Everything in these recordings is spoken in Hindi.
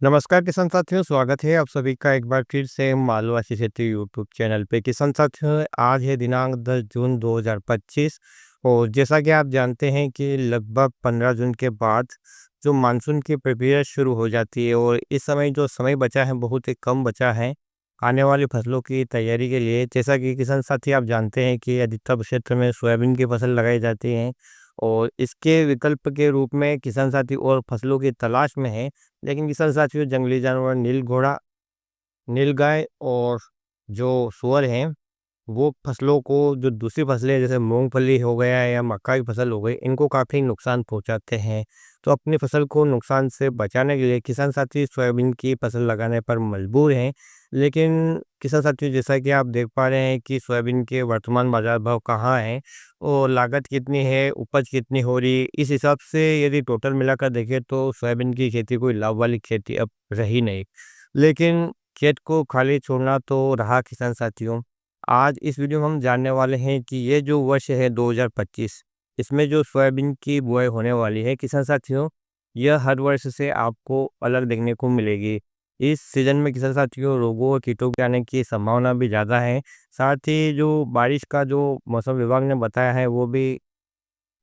नमस्कार किसान साथियों, स्वागत है आप सभी का एक बार फिर से मालवासी खेती यूट्यूब चैनल पे। किसान साथियों, आज है दिनांक 10 जून 2025 और जैसा कि आप जानते हैं कि लगभग 15 जून के बाद जो मानसून की प्रक्रिया शुरू हो जाती है और इस समय जो समय बचा है बहुत ही कम बचा है आने वाली फसलों की तैयारी के लिए। जैसा कि किसान साथी आप जानते हैं कि अधिकतर क्षेत्र में सोयाबीन की फसल लगाई जाती है और इसके विकल्प के रूप में किसान साथी और फसलों की तलाश में है। लेकिन किसान साथियों, जंगली जानवर नील घोड़ा, नीलगाय और जो सूअर हैं, वो फसलों को जो दूसरी फसलें जैसे मूँगफली हो गया या मक्का की फसल हो गई, इनको काफ़ी नुकसान पहुँचाते हैं। तो अपनी फसल को नुकसान से बचाने के लिए किसान साथी सोयाबीन की फसल लगाने पर मजबूर हैं। लेकिन किसान साथियों, जैसा कि आप देख पा रहे हैं कि सोयाबीन के वर्तमान बाज़ार भाव कहाँ हैं और लागत कितनी है, उपज कितनी हो रही, इस हिसाब से यदि टोटल मिलाकर देखें तो सोयाबीन की खेती कोई लाभ वाली खेती अब रही नहीं। लेकिन खेत को खाली छोड़ना तो रहा किसान साथियों। आज इस वीडियो में हम जानने वाले हैं कि ये जो वर्ष है 2025, इसमें जो सोयाबीन की बुआई होने वाली है किसान साथियों, यह हर वर्ष से आपको अलग देखने को मिलेगी। इस सीज़न में किसान साथियों रोगों और कीटों के आने की संभावना भी ज़्यादा है। साथ ही जो बारिश का जो मौसम विभाग ने बताया है वो भी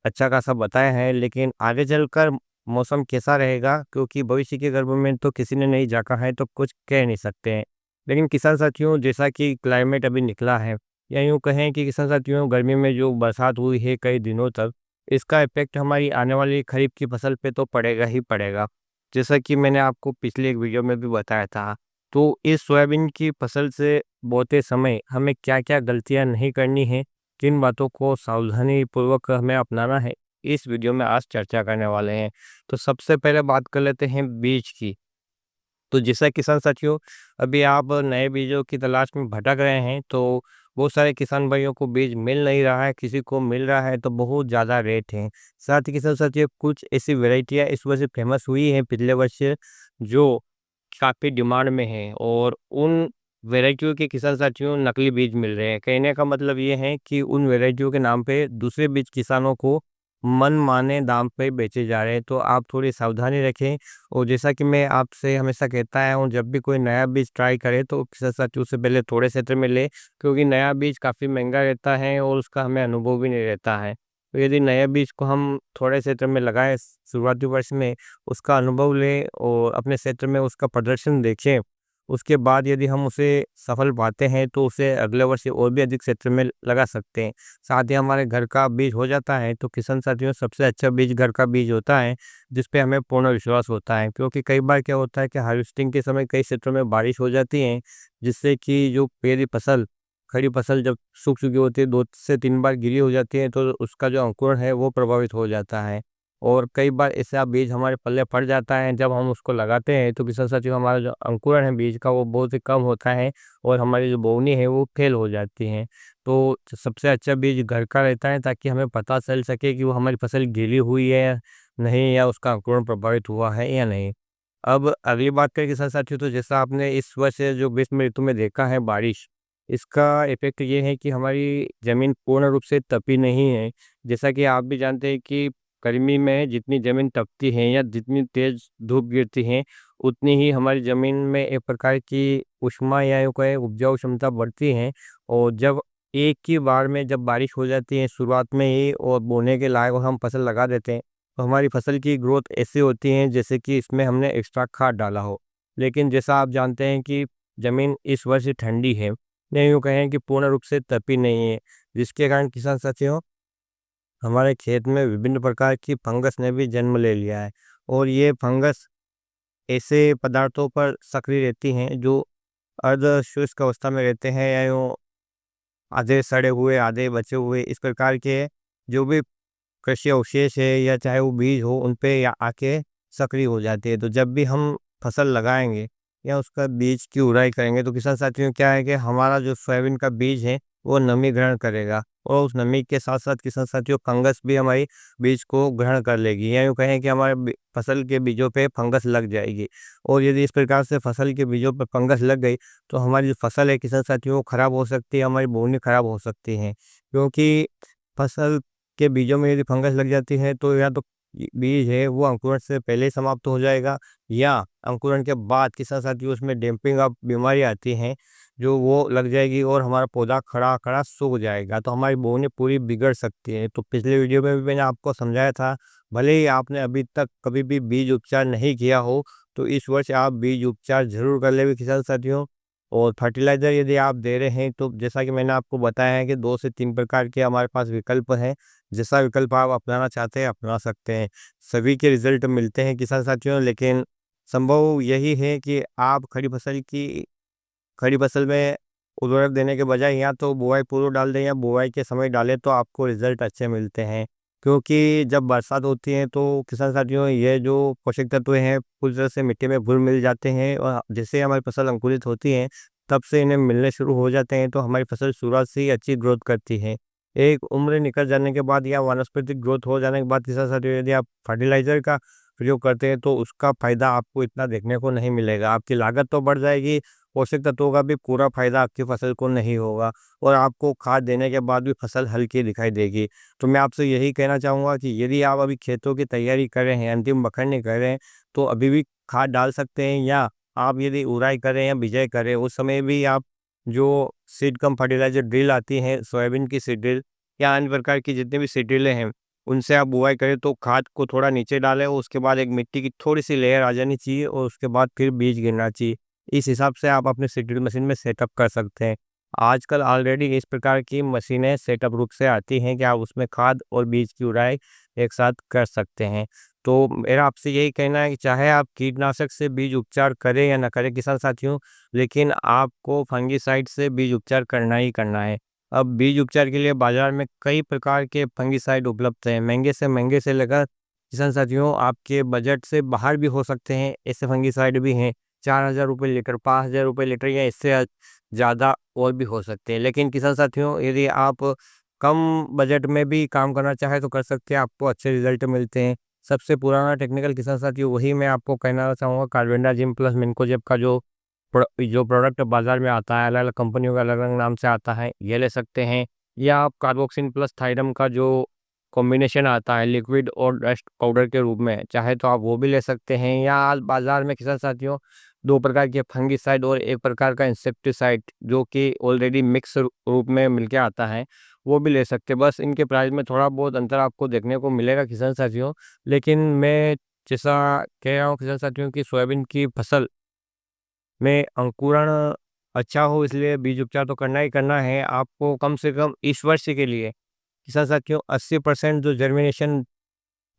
अच्छा खासा बताया है, लेकिन आगे चलकर मौसम कैसा रहेगा क्योंकि भविष्य के गर्भ में तो किसी ने नहीं झाँका है तो कुछ कह नहीं सकते हैं। लेकिन किसान साथियों, जैसा कि क्लाइमेट अभी निकला है या यूँ कहें कि किसान साथियों गर्मी में जो बरसात हुई है कई दिनों तक, इसका इफ़ेक्ट हमारी आने वाली खरीफ की फसल पे तो पड़ेगा ही पड़ेगा। जैसा कि मैंने आपको पिछले एक वीडियो में भी बताया था। तो इस सोयाबीन की फसल से बोते समय हमें क्या-क्या गलतियाँ नहीं करनी है, किन बातों को सावधानीपूर्वक हमें अपनाना है, इस वीडियो में आज चर्चा करने वाले हैं। तो सबसे पहले बात कर लेते हैं बीज की। तो जैसा किसान साथियों, अभी आप नए बीजों की तलाश में भटक रहे हैं तो बहुत सारे किसान भाइयों को बीज मिल नहीं रहा है, किसी को मिल रहा है तो बहुत ज़्यादा रेट है। साथ ही किसान साथियों, कुछ ऐसी वैरायटियाँ इस वजह से फेमस हुई हैं पिछले वर्ष, जो काफ़ी डिमांड में है और उन वैरायटियों के किसान साथियों नकली बीज मिल रहे हैं। कहने का मतलब ये है कि उन वैरायटियों के नाम पे दूसरे बीज किसानों को मनमाने दाम पे बेचे जा रहे हैं। तो आप थोड़ी सावधानी रखें और जैसा कि मैं आपसे हमेशा कहता आया हूँ, जब भी कोई नया बीज ट्राई करे तो किसान साथियों से पहले थोड़े क्षेत्र में ले, क्योंकि नया बीज काफ़ी महंगा रहता है और उसका हमें अनुभव भी नहीं रहता है। तो यदि नए बीज को हम थोड़े क्षेत्र में लगाएँ शुरुआती वर्ष में, उसका अनुभव लें और अपने क्षेत्र में उसका प्रदर्शन देखें। उसके बाद यदि हम उसे सफल पाते हैं तो उसे अगले वर्ष और भी अधिक क्षेत्र में लगा सकते हैं। साथ ही हमारे घर का बीज हो जाता है तो किसान साथियों, सबसे अच्छा बीज घर का बीज होता है, जिस पे हमें पूर्ण विश्वास होता है। क्योंकि कई बार क्या होता है कि हार्वेस्टिंग के समय कई क्षेत्रों में बारिश हो जाती है, जिससे कि जो मेरी फसल खड़ी फसल जब सूख चुकी होती है, 2 से 3 बार गीली हो जाती है तो उसका जो अंकुरण है वो प्रभावित हो जाता है। और कई बार ऐसा बीज हमारे पल्ले पड़ जाता है, जब हम उसको लगाते हैं तो किसान साथियों हमारा जो अंकुरण है बीज का वो बहुत ही कम होता है और हमारी जो बोवनी है वो फेल हो जाती है। तो सबसे अच्छा बीज घर का रहता है ताकि हमें पता चल सके कि वो हमारी फसल गीली हुई है या नहीं, या उसका अंकुरण प्रभावित हुआ है या नहीं। अब अगली बात करें किसान साथियों, तो जैसा आपने इस वर्ष जो ग्रीष्म ऋतु में देखा है बारिश, इसका इफ़ेक्ट ये है कि हमारी ज़मीन पूर्ण रूप से तपी नहीं है। जैसा कि आप भी जानते हैं कि गर्मी में जितनी ज़मीन तपती है या जितनी तेज़ धूप गिरती है, उतनी ही हमारी ज़मीन में एक प्रकार की ऊष्मा या यूँ कहें उपजाऊ क्षमता बढ़ती है। और जब एक ही बार में जब बारिश हो जाती है शुरुआत में ही और बोने के लायक और हम फसल लगा देते हैं, तो हमारी फसल की ग्रोथ ऐसी होती है जैसे कि इसमें हमने एक्स्ट्रा खाद डाला हो। लेकिन जैसा आप जानते हैं कि ज़मीन इस वर्ष ठंडी है, या यूँ कहें कि पूर्ण रूप से तपी नहीं है, जिसके कारण किसान साथियों हमारे खेत में विभिन्न प्रकार की फंगस ने भी जन्म ले लिया है। और ये फंगस ऐसे पदार्थों पर सक्रिय रहती हैं जो अर्ध शुष्क अवस्था में रहते हैं, या यूँ आधे सड़े हुए आधे बचे हुए, इस प्रकार के जो भी कृषि अवशेष है या चाहे वो बीज हो उन पे या आके सक्रिय हो जाती है। तो जब भी हम फसल लगाएंगे या उसका बीज की उड़ाई करेंगे तो किसान साथियों क्या है कि हमारा जो सोयाबीन का बीज है वो नमी ग्रहण करेगा और उस नमी के साथ साथ किसान साथियों फंगस भी हमारी बीज को ग्रहण कर लेगी, या यूँ कहें कि हमारे फसल के बीजों पे फंगस लग जाएगी। और यदि इस प्रकार से फसल के बीजों पे फंगस लग गई तो हमारी जो फसल है किसान साथियों वो खराब हो सकती है, हमारी बोनी खराब हो सकती है। क्योंकि फसल के बीजों में यदि फंगस लग जाती है तो या तो बीज है वो अंकुरण से पहले ही समाप्त हो जाएगा, या अंकुरण के बाद किसान साथियों उसमें डैम्पिंग ऑफ बीमारी आती हैं, जो वो लग जाएगी और हमारा पौधा खड़ा खड़ा सूख जाएगा, तो हमारी बोनी पूरी बिगड़ सकती है। तो पिछले वीडियो में भी मैंने आपको समझाया था, भले ही आपने अभी तक कभी भी बीज उपचार नहीं किया हो, तो इस वर्ष आप बीज उपचार ज़रूर कर लेंगे किसान साथियों। और फर्टिलाइज़र यदि आप दे रहे हैं, तो जैसा कि मैंने आपको बताया है कि 2 से 3 प्रकार के हमारे पास विकल्प हैं। जैसा विकल्प आप अपनाना चाहते हैं, अपना सकते हैं। सभी के रिज़ल्ट मिलते हैं किसान साथियों, लेकिन संभव यही है कि आप खड़ी फसल में उर्वरक देने के बजाय या तो बुआई पूर्व डाल दें या बुआई के समय डालें, तो आपको रिज़ल्ट अच्छे मिलते हैं। क्योंकि जब बरसात होती है तो किसान साथियों ये जो पोषक तत्व हैं पूरी तरह से मिट्टी में घुल-मिल जाते हैं, और जैसे हमारी फसल अंकुरित होती है, तब से इन्हें मिलने शुरू हो जाते हैं, तो हमारी फसल शुरुआत से ही अच्छी ग्रोथ करती है। एक उम्र निकल जाने के बाद या वानस्पतिक ग्रोथ हो जाने के बाद किसान साथियों यदि आप फर्टिलाइज़र का प्रयोग करते हैं, तो उसका फ़ायदा आपको इतना देखने को नहीं मिलेगा। आपकी लागत तो बढ़ जाएगी, पोषक तत्वों का भी पूरा फ़ायदा आपकी फसल को नहीं होगा, और आपको खाद देने के बाद भी फसल हल्की दिखाई देगी। तो मैं आपसे यही कहना चाहूँगा कि यदि आप अभी खेतों की तैयारी कर रहे हैं, अंतिम बखरनी कर रहे हैं, तो अभी भी खाद डाल सकते हैं, या आप यदि उड़ाई करें या बिजाई करें, उस समय भी आप जो सीड कम फर्टिलाइज़र ड्रिल आती है, सोयाबीन की सीड ड्रिल या अन्य प्रकार की जितनी भी सीड ड्रिलें हैं, उनसे आप बुआई करें, तो खाद को थोड़ा नीचे डालें और उसके बाद एक मिट्टी की थोड़ी-सी लेयर आ जानी चाहिए, और उसके बाद फिर बीज गिरना चाहिए। इस हिसाब से आप अपने सीड ड्रिल मशीन में सेटअप कर सकते हैं। आजकल ऑलरेडी इस प्रकार की मशीनें सेटअप रूप से आती हैं कि आप उसमें खाद और बीज की उड़ाई एक साथ कर सकते हैं। तो मेरा आपसे यही कहना है कि चाहे आप कीटनाशक से बीज उपचार करें या ना करें किसान साथियों, लेकिन आपको फंगिसाइड से बीज उपचार करना ही करना है। अब बीज उपचार के लिए बाज़ार में कई प्रकार के फंगिसाइड उपलब्ध हैं, महँगे से लेकर किसान साथियों आपके बजट से बाहर भी हो सकते हैं, ऐसे फंगिसाइड भी हैं। 4,000 रुपए लीटर, 5,000 रुपए लीटर या इससे ज़्यादा और भी हो सकते हैं। लेकिन किसान साथियों यदि आप कम बजट में भी काम करना चाहें तो कर सकते हैं, आपको अच्छे रिज़ल्ट मिलते हैं। सबसे पुराना टेक्निकल किसान साथियों वही मैं आपको कहना चाहूँगा, कार्बेंडाजिम प्लस मेन्कोजेब का जो प्रोडक्ट बाज़ार में आता है, अलग-अलग कंपनियों का अलग-अलग नाम से आता है, ये ले सकते हैं। या आप कार्बोक्सिन प्लस थायरम का जो कॉम्बिनेशन आता है लिक्विड और डस्ट पाउडर के रूप में, चाहे तो आप वो भी ले सकते हैं। या आज बाज़ार में किसान साथियों 2 प्रकार के फंगिसाइड और 1 प्रकार का इंसेक्टिसाइड जो कि ऑलरेडी मिक्स रूप में मिलके आता है, वो भी ले सकते हैं। बस इनके प्राइस में थोड़ा बहुत अंतर आपको देखने को मिलेगा किसान साथियों। लेकिन मैं जैसा कह रहा हूँ किसान साथियों की सोयाबीन की फसल में अंकुरण अच्छा हो, इसलिए बीज उपचार तो करना ही करना है। आपको कम से कम इस वर्ष के लिए किसान साथियों 80% जो जर्मिनेशन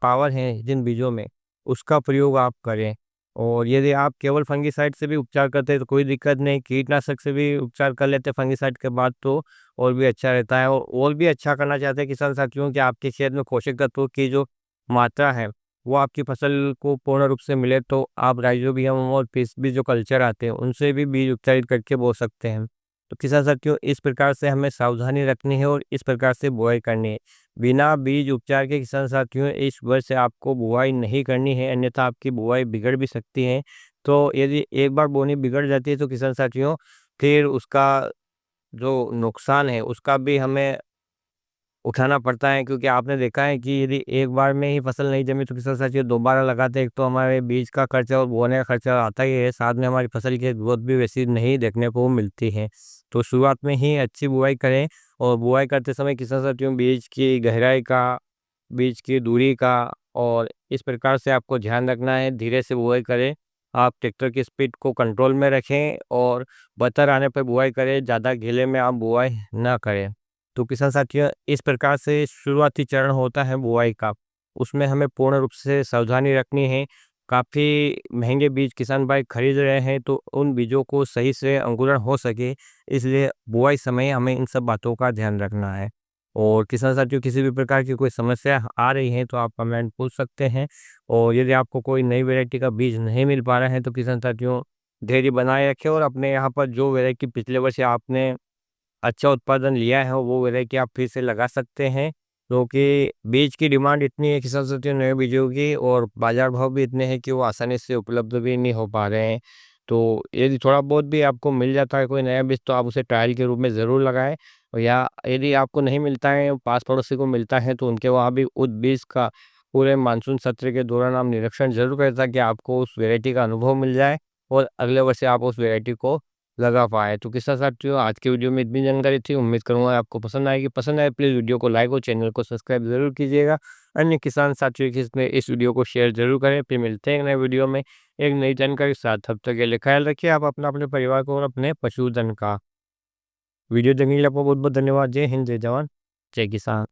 पावर है जिन बीजों में, उसका प्रयोग आप करें। और यदि आप केवल फंगिसाइड से भी उपचार करते हैं तो कोई दिक्कत नहीं, कीटनाशक से भी उपचार कर लेते हैं फंगिसाइड के बाद, तो और भी अच्छा रहता है। और भी अच्छा करना चाहते हैं किसान साथियों कि आपके खेत में पोषक तत्वों की जो मात्रा है, वो आपकी फसल को पूर्ण रूप से मिले, तो आप राइजोबियम और पिस्बी जो कल्चर आते हैं, उनसे भी बीज उपचारित करके बो सकते हैं। तो किसान साथियों इस प्रकार से हमें सावधानी रखनी है और इस प्रकार से बुआई करनी है। बिना बीज उपचार के किसान साथियों इस वर्ष से आपको बुआई नहीं करनी है, अन्यथा आपकी बुआई बिगड़ भी सकती है। तो यदि एक बार बोनी बिगड़ जाती है तो किसान साथियों फिर उसका जो नुकसान है उसका भी हमें उठाना पड़ता है, क्योंकि आपने देखा है कि यदि एक बार में ही फसल नहीं जमी तो किसान साथियों दोबारा लगाते हैं, एक तो हमारे बीज का खर्चा और बोने का खर्चा आता ही है, साथ में हमारी फसल की ग्रोथ भी वैसी नहीं देखने को मिलती है। तो शुरुआत में ही अच्छी बुआई करें, और बुआई करते समय किसान साथियों बीज की गहराई का, बीज की दूरी का और इस प्रकार से आपको ध्यान रखना है, धीरे से बुआई करें। आप ट्रैक्टर की स्पीड को कंट्रोल में रखें और बतर आने पर बुआई करें, ज़्यादा गीले में आप बुआई ना करें। तो किसान साथियों इस प्रकार से शुरुआती चरण होता है बुआई का, उसमें हमें पूर्ण रूप से सावधानी रखनी है। काफ़ी महंगे बीज किसान भाई खरीद रहे हैं, तो उन बीजों को सही से अंकुरण हो सके, इसलिए बुआई समय हमें इन सब बातों का ध्यान रखना है। और किसान साथियों किसी भी प्रकार की कोई समस्या आ रही है तो आप कमेंट पूछ सकते हैं। और यदि आपको कोई नई वैरायटी का बीज नहीं मिल पा रहा है तो किसान साथियों धैर्य बनाए रखें, और अपने यहाँ पर जो वैरायटी पिछले वर्ष आपने अच्छा उत्पादन लिया है वो वैरायटी आप फिर से लगा सकते हैं, क्योंकि बीज की डिमांड इतनी है किसान साथियों नए बीजों की, और बाजार भाव भी इतने हैं कि वो आसानी से उपलब्ध भी नहीं हो पा रहे हैं। तो यदि थोड़ा बहुत भी आपको मिल जाता है कोई नया बीज तो आप उसे ट्रायल के रूप में ज़रूर लगाएं, और या यदि आपको नहीं मिलता है पास पड़ोसी को मिलता है तो उनके वहाँ भी उस बीज का पूरे मानसून सत्र के दौरान आप निरीक्षण ज़रूर करें ताकि आपको उस वैरायटी का अनुभव मिल जाए और अगले वर्ष से आप उस वैरायटी को लगा पाएँ। तो किसान साथियों, आज के वीडियो में इतनी जानकारी थी, उम्मीद करूँगा आपको पसंद आएगी। पसंद आए प्लीज़ वीडियो को लाइक और चैनल को सब्सक्राइब ज़रूर कीजिएगा। अन्य किसान साथियों के इसमें इस वीडियो को शेयर ज़रूर करें। फिर मिलते हैं एक नए वीडियो में एक नई जानकारी के साथ। तब तक के लिए ख्याल रखिए आप अपना, अपने परिवार को और अपने पशुधन का। वीडियो देखने के लिए आपको बहुत-बहुत धन्यवाद। जय हिंद, जय जवान, जय किसान।